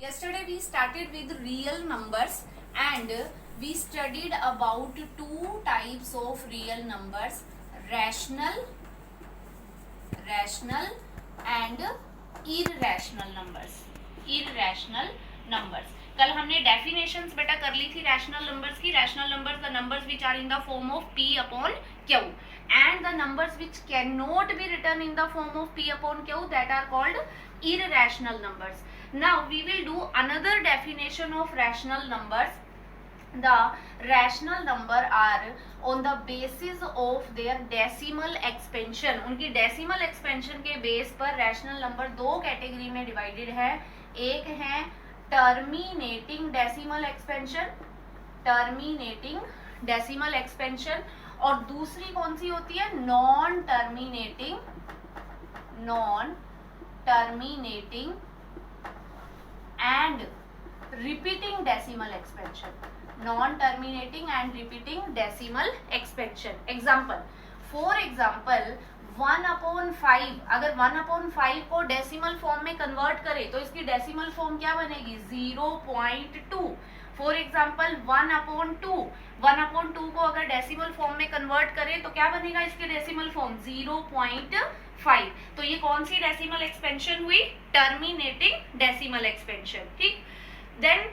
Yesterday we started with real numbers and we studied about two types of real numbers, rational and irrational numbers. कल हमने definitions बेटा कर ली थी rational numbers की. Rational numbers the numbers which are in the form of p upon q and the numbers which cannot be written in the form of p upon q, that are called irrational numbers. Now we will do another definition of rational numbers. The rational number are on the basis of their decimal expansion. उनकी decimal expansion के base पर rational number दो category में divided है. एक है terminating decimal expansion और दूसरी कौन सी होती है, non terminating and repeating decimal expansion. Example, for example 1/5. अगर 1/5 को डेसिमल फॉर्म में कन्वर्ट करें तो इसकी डेसिमल फॉर्म क्या बनेगी, 0.2. फॉर एग्जाम्पल 1/2 को अगर डेसिमल फॉर्म में कन्वर्ट करें तो क्या बनेगा इसकी डेसिमल फॉर्म, 0.5. तो ये कौन सी डेसिमल एक्सपेंशन हुई, टर्मिनेटिंग डेसिमल एक्सपेंशन. ठीक. Then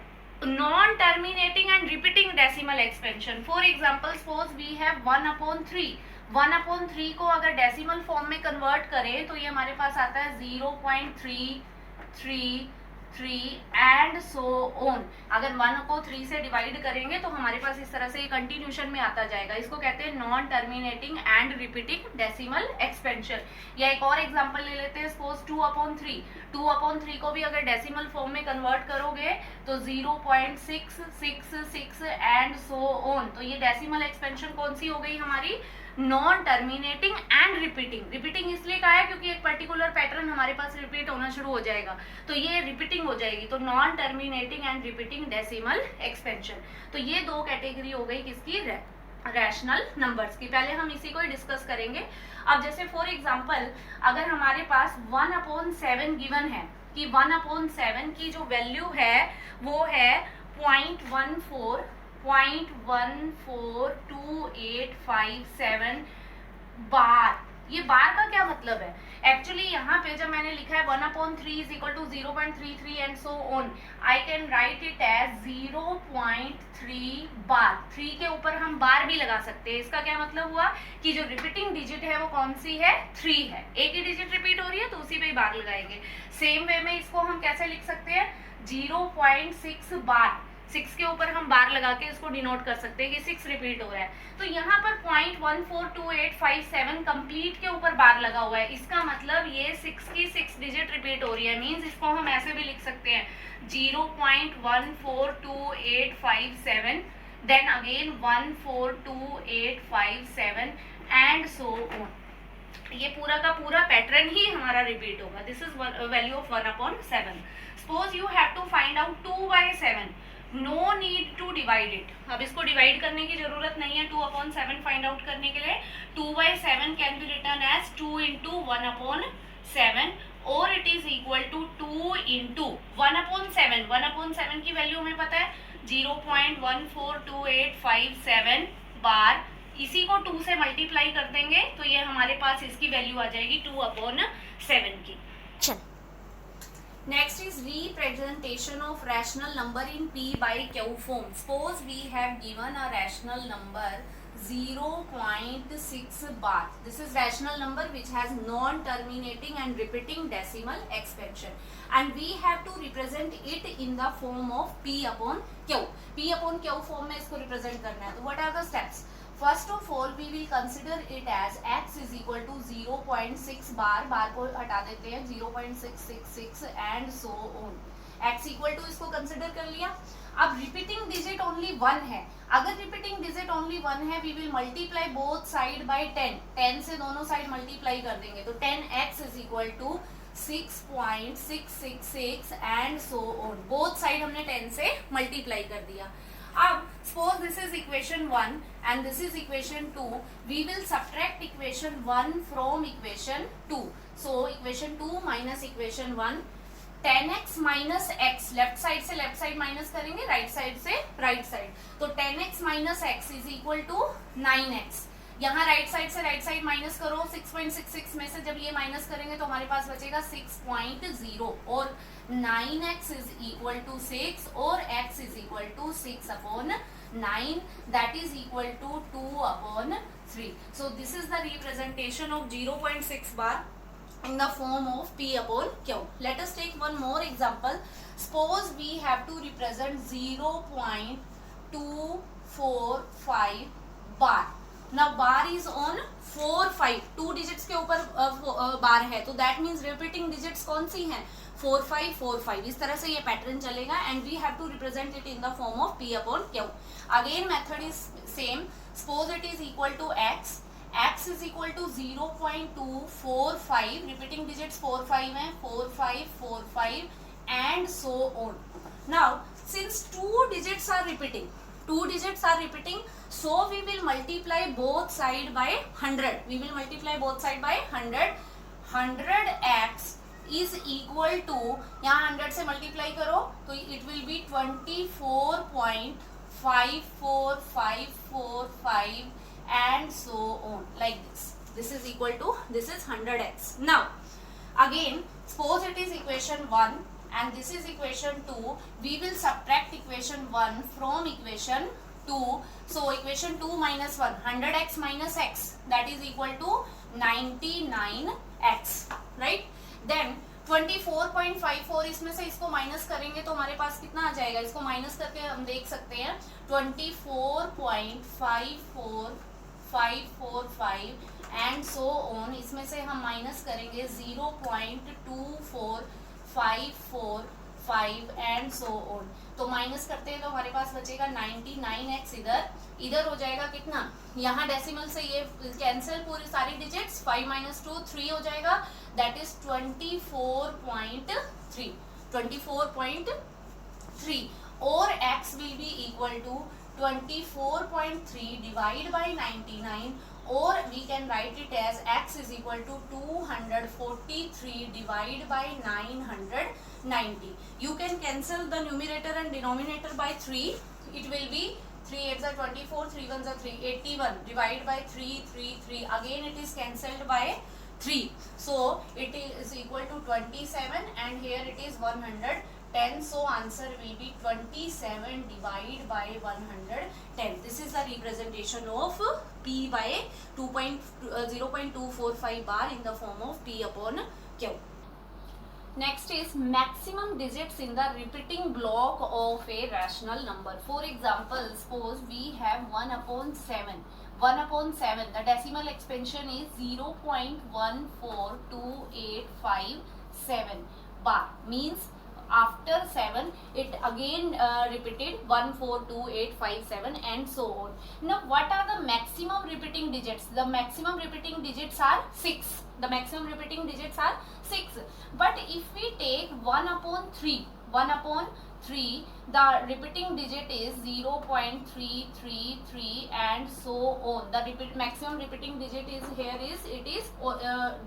non terminating and repeating decimal expansion. For example suppose we have 1/3. 1/3 को अगर डेसिमल फॉर्म में कन्वर्ट करें तो ये हमारे पास आता है 0.333 एंड सो ऑन. अगर 1 को 3 से डिवाइड करेंगे तो हमारे पास इस तरह से ये कंटिन्यूशन में आता जाएगा. इसको कहते हैं non terminating and repeating decimal expansion. या एक और एग्जांपल ले लेते हैं, सपोज 2/3. 2/3 को भी अगर डेसिमल फॉर्म में कन्वर्ट करोगे तो 0.666 एंड सो ऑन. तो ये डेसिमल एक्सपेंशन कौन सी हो गई हमारी, नॉन टर्मिनेटिंग एंड रिपीटिंग इसलिए कहा है क्योंकि एक पर्टिकुलर पैटर्न हमारे पास रिपीट होना शुरू हो जाएगा तो ये रिपीटिंग हो जाएगी. तो non terminating and repeating decimal expansion. तो ये दो कैटेगरी हो गई किसकी, रैशनल नंबर्स की. पहले हम इसी को ही डिस्कस करेंगे. अब जैसे फॉर एग्जांपल अगर हमारे पास 1/7 गिवन है कि 1/7 की जो वैल्यू है वो है 0.142857 बार. ये बार का क्या मतलब है, एक्चुअली यहाँ पे जब मैंने लिखा है 1/3 is equal to 0.33 and so on, I can write it as 0.3 bar. 3 के ऊपर हम बार भी लगा सकते हैं. इसका क्या मतलब हुआ कि जो रिपीटिंग डिजिट है वो कौन सी है, 3 है. एक ही डिजिट रिपीट हो रही है तो उसी पे ही बार लगाएंगे. सेम वे में इसको हम कैसे लिख सकते हैं, 0.6 बार. 6 के ऊपर हम बार लगा के इसको डिनोट कर सकते हैं कि 6 रिपीट हो रहा है. तो यहाँ पर 0.142857 कंप्लीट के ऊपर बार लगा हुआ है. इसका मतलब ये 6 की 6 डिजिट रिपीट हो रही है. मींस इसको हम ऐसे भी लिख सकते हैं 0.142857 then again 142,857 and so on. ये पूरा का पूरा पैटर्न ही हमारा रिपीट होगा. This is value of 1/7. Suppose you have to find out 2/7. No need to divide it. अब इसको डिवाइड करने की जरूरत नहीं है 2/7 फाइंड आउट करने के लिए. 2/7 can be written as 2 into 1/7 और it is equal to 2 into 1/7. 1/7 की वैल्यू हमें पता है 0.142857 बार. इसी को 2 से मल्टीप्लाई कर देंगे तो ये हमारे पास इसकी वैल्यू आ जाएगी 2/7 की. चल. Next is representation of rational number in p by q form. Suppose we have given a rational number 0.6 bar. This is rational number which has non-terminating and repeating decimal expansion, and we have to represent it in the form of p upon q. p upon q form में इसको represent करना है. तो what are the steps? First of all, we will consider it as x is equal to 0.6 बार. बार को हटा देते हैं 0.666 and so on. x equal to इसको कंसिडर कर लिया. अब रिपीटिंग डिजिट ओनली 1 है. अगर रिपीटिंग डिजिट ओनली 1 है we will multiply both side by 10. 10 से दोनों साइड मल्टीप्लाई कर देंगे तो 10x is equal to 6.666 and so on. Both side हमने 10 से मल्टीप्लाई कर दिया. अब suppose this is equation 1 and this is equation 2, we will subtract equation 1 from equation 2. So equation 2 minus equation 1, 10x minus x, left side से left side minus करेंगे, right side से right side, तो 10x minus x is equal to 9x। यहाँ right side से right side minus करो, 6.66 में से जब ये माइनस करेंगे तो हमारे पास बचेगा 6.0 और 9x इज इक्वल टू 6 और x is equal to 6 upon 9, that is equal to 2 upon 3. So this is the representation of 0.6 bar in the form of P upon Q. Let us take one more example. Suppose we have to represent 0.245 bar. Now bar is on 4 5, 2 digits के ऊपर बार है, तो that means repeating digits कौन सी हैं, 4 5 4 5, इस तरह से ये पैटर्न चलेगा and we have to represent it in the form of P upon Q. Again method is same. Suppose it is equal to x is equal to 0.245, repeating digits 4 5 हैं, 4 5 4 5 and so on. Now since two digits are repeating, so we will multiply both side by 100. We will multiply both side by 100. 100x is equal to, यहाँ 100 से multiply करो तो it will be 24.54545 and so on, like this. This is equal to, this is 100x. Now again suppose it is equation 1 and this is equation 2. We will subtract equation 1 from equation 2. So equation 2 minus 1, 100x minus x, that is equal to 99x, right? Then 24.54, इसमें से इसको minus करेंगे तो हमारे पास कितना आ जाएगा, इसको minus करके हम देख सकते हैं 24.54545 एंड सो ऑन, इसमें से हम माइनस करेंगे 0.24545 एंड सो ऑन, तो माइनस करते हैं तो हमारे पास बचेगा 99x, इधर हो जाएगा कितना, यहाँ डेसिमल से ये कैंसिल पूरी सारी डिजिट्स, 5 minus 2 3 हो जाएगा, दैट इज 24.3 और x will be equal to 24.3 divided by 99, or we can write it as x is equal to 243 divided by 990. You can cancel the numerator and denominator by 3. It will be 3 8s are 24, 3 1s are 3, 81 divided by 3 3 3. Again it is cancelled by 3. So it is equal to 27 and here it is 110. So answer will be 27 divided by 110. This is the representation of P by 0.245 bar in the form of P upon Q. Next is maximum digits in the repeating block of a rational number. For example, suppose we have 1 upon 7. 1 upon 7, the decimal expansion is 0.142857 bar, means after 7 it again repeated 142857 and so on. Now what are the maximum repeating digits? The maximum repeating digits are 6. The maximum repeating digits are 6. But if we take 1 upon 3, the repeating digit is 0.333 and so on. The maximum repeating digit is here is, it is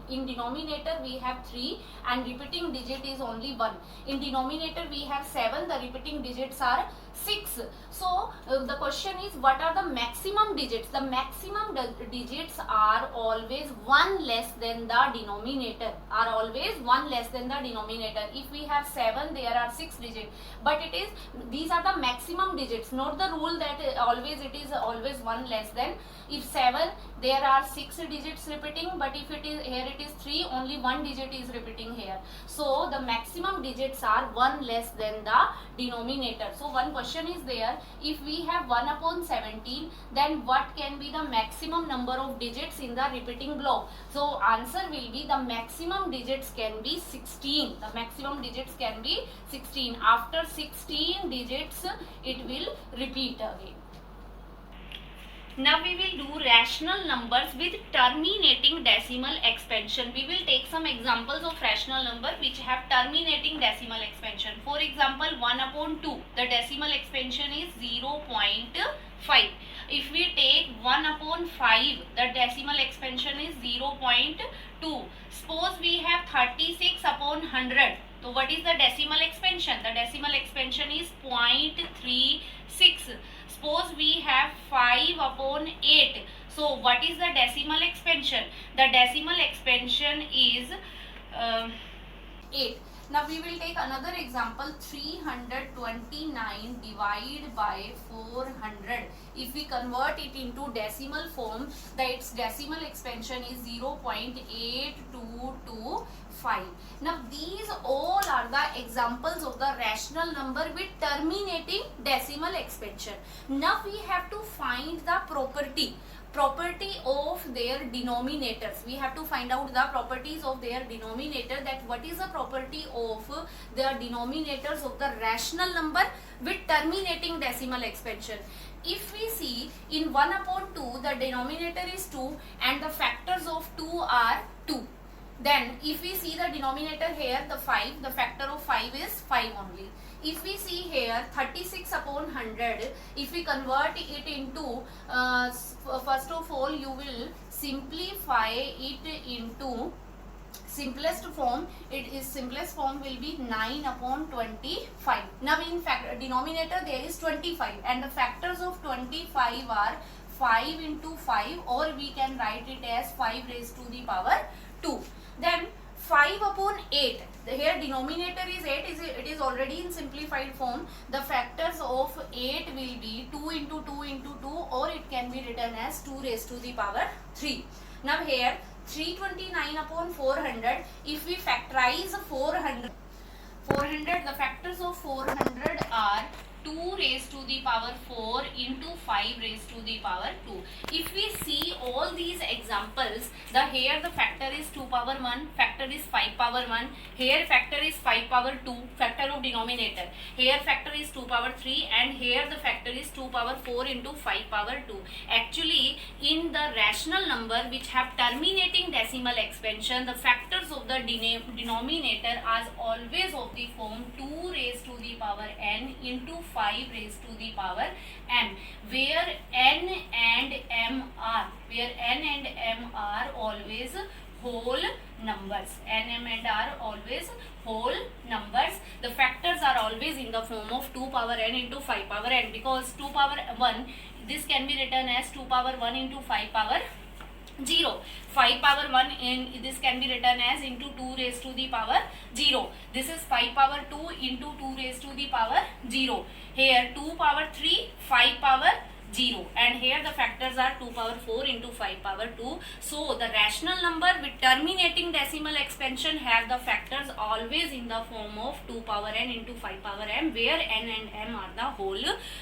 in denominator we have 3 and repeating digit is only 1. In denominator we have 7, the repeating digits are 6. So the question is, what are the maximum digits? The maximum digits are always 1 less than the denominator, are always 1 less than the denominator. If we have 7, there are 6 digits, but it is, these are the maximum digits, not the rule that always it is always 1 less than. If 7, there are 6 digits repeating, but if it is here it is 3, only 1 digit is repeating here. So the maximum digits are 1 less than the denominator. So one question is there, if we have 1 upon 17, then what can be the maximum number of digits in the repeating block? So answer will be, the maximum digits can be 16. The maximum digits can be 16. After 16 digits, it will repeat again. Now we will do rational numbers with terminating decimal expansion. We will take some examples of rational number which have terminating decimal expansion. For example, 1 upon 2, the decimal expansion is 0.5. If we take 1 upon 5, the decimal expansion is 0.2. Suppose we have 36 upon 100. So what is the decimal expansion? The decimal expansion is 0.36. Suppose we have 5 upon 8. So what is the decimal expansion? The decimal expansion is 8. Now we will take another example. 329 divided by 400. If we convert it into decimal form, its decimal expansion is 0.8225. Now these all are the examples of the rational number with terminating decimal expansion. Now we have to find the property of their denominators. We have to find out the properties of their denominator, that what is the property of the denominators of the rational number with terminating decimal expansion. If we see in 1 upon 2, the denominator is 2 and the factors of 2 are 2. Then if we see the denominator here, the 5, the factor of 5 is 5 only. If we see here 36 upon 100, if we convert it into, first of all you will simplify it into simplest form. Simplest form will be 9 upon 25. Now in fact denominator there is 25 and the factors of 25 are 5 into 5, or we can write it as 5 raised to the power 2. Then 5 upon 8, here denominator is 8, it is already in simplified form. The factors of 8 will be 2 into 2 into 2, or it can be written as 2 raised to the power 3. Now here 329 upon 400, if we factorize 400, the factors of 400 are 2 raised to the power 4 into 5 raised to the power 2. If we see all these examples, here the factor is 2 power 1, factor is 5 power 1, here factor is 5 power 2, factor of denominator, here factor is 2 power 3, and here the factor is 2 power 4 into 5 power 2. Actually in the rational number which have terminating decimal expansion, the factors of the denominator are always of the form 2 raised to the power n into 5 raised to the power m, where n and m are always whole numbers. N, m and are always whole numbers. The factors are always in the form of 2 power n into 5 power n, because 2 power 1, this can be written as 2 power 1 into 5 power 0. 5 power 1 in this can be written as into 2 raised to the power 0. This is 5 power 2 into 2 raised to the power 0. Here 2 power 3, 5 power 0, and here the factors are 2 power 4 into 5 power 2. So the rational number with terminating decimal expansion have the factors always in the form of 2 power n into 5 power m, where n and m are the whole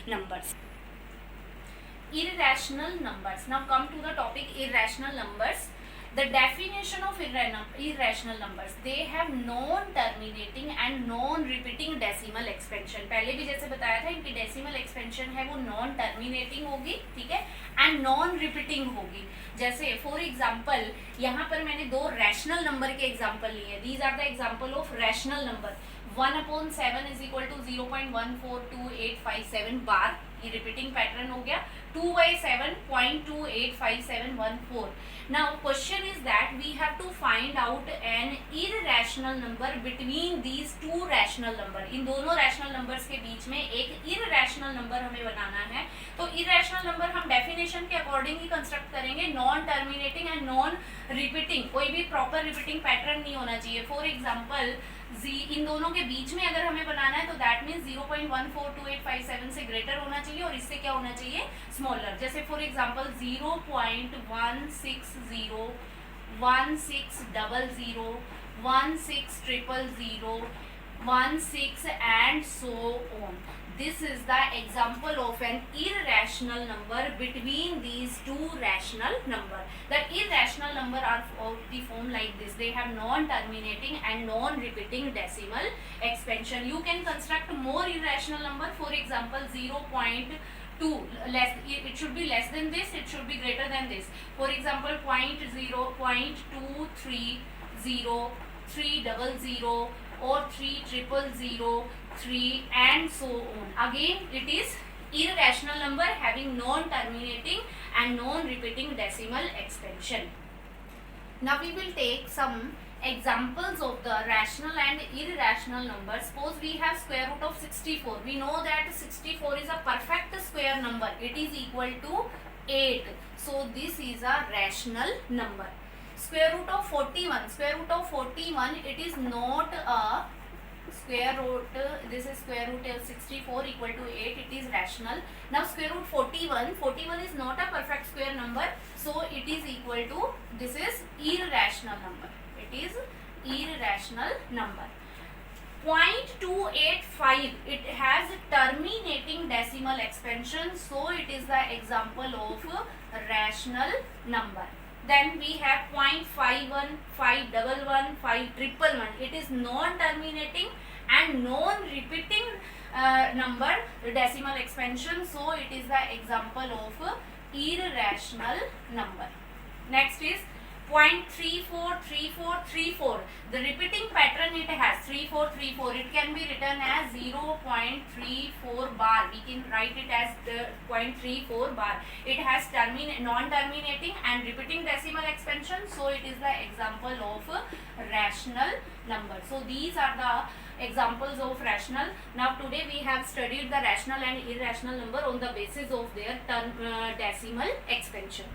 numbers. Irrational numbers. Now come to the topic irrational numbers. The definition of irrational numbers, they have non-terminating and non-repeating decimal expansion. पहले भी जैसे बताया था इनकी decimal expansion है वो non-terminating होगी, ठीक है, and non-repeating होगी. जैसे for example यहाँ पर मैंने दो rational number के example लिए. These are the example of rational number. 1 upon 7 is equal to 0.142857 बार, ये repeating pattern हो गया. 2 by 7 0.285714. Now question is that we have to find out an irrational number between these two rational number. इन दोनों rational numbers के बीच में एक irrational number हमें बनाना है. तो irrational number हम definition के according ही construct करेंगे. Non terminating and non repeating, कोई भी proper repeating pattern नहीं होना चाहिए. For example इन दोनों के बीच में अगर हमें बनाना है तो दैट मीन्स 0.142857 से ग्रेटर होना चाहिए और इससे क्या होना चाहिए, स्मॉलर. जैसे for example 0.160, 1600, 16000, 16 and so on. This is the example of an irrational number between these two rational number. The irrational number are of the form like this. They have non-terminating and non-repeating decimal expansion. You can construct more irrational number. For example, 0.2 less. It should be less than this. It should be greater than this. For example, 0.230, 300, or 3000, 3 and so on. Again it is irrational number having non-terminating and non-repeating decimal expansion. Now we will take some examples of the rational and irrational numbers. Suppose we have square root of 64. We know that 64 is a perfect square number. It is equal to 8. So this is a rational number. Square root of 41. Square root of 41, it is not a square root. This is square root of 64 equal to 8. It is rational. Now square root 41. 41 is not a perfect square number. So it is equal to, this is irrational number. It is irrational number. 0.285, it has terminating decimal expansion, so it is the example of rational number. Then we have 0.51, 511, 5111. It is non-terminating and non-repeating number decimal expansion, so it is the example of irrational number. Next is 0.343434. The repeating pattern it has 3434. It can be written as 0.34 bar. We can write it as the 0.34 bar. It has non-terminating and repeating decimal expansion, so it is the example of rational number. So these are the examples of rational. Now today we have studied the rational and irrational number on the basis of their decimal expansion.